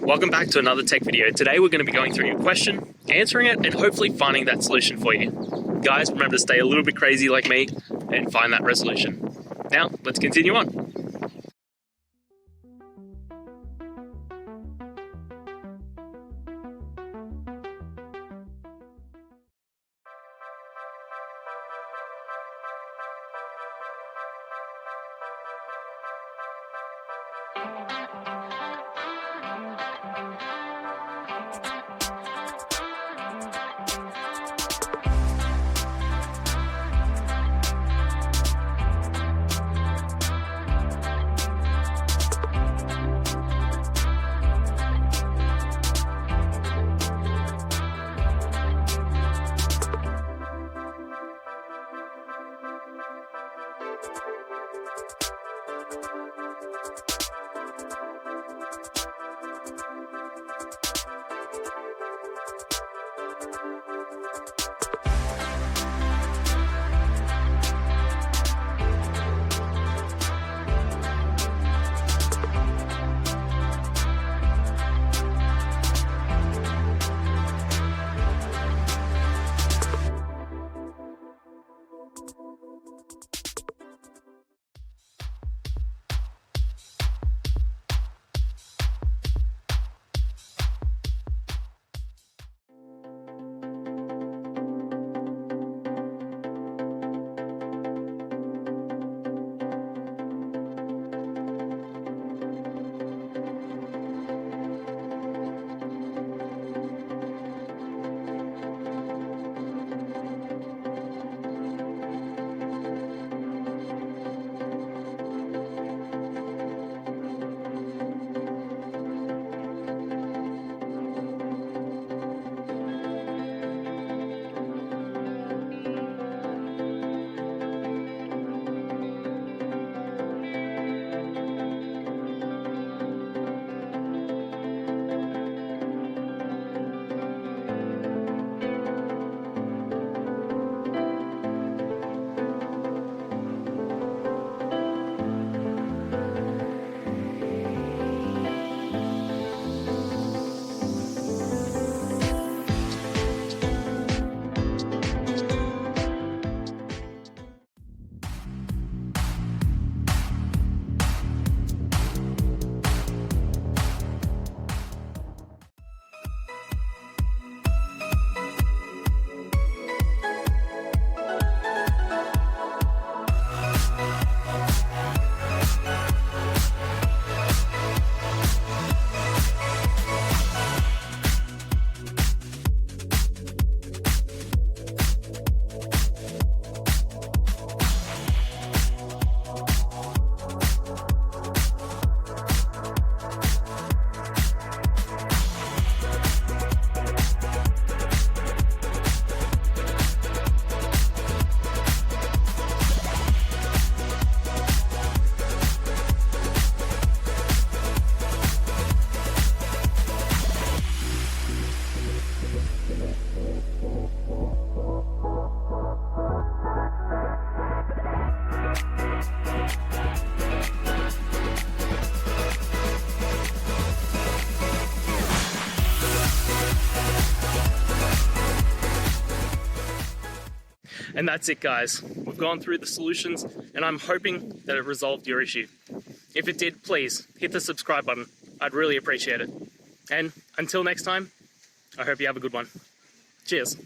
welcome back to another tech video. Today we're going to be going through your question, answering it, and hopefully finding that solution for you. Guys, remember to stay a little bit crazy like me and find that resolution. Now, let's continue on. And that's it, guys. We've gone through the solutions and I'm hoping that it resolved your issue. If it did, please hit the subscribe button. I'd really appreciate it. And until next time, I hope you have a good one. Cheers.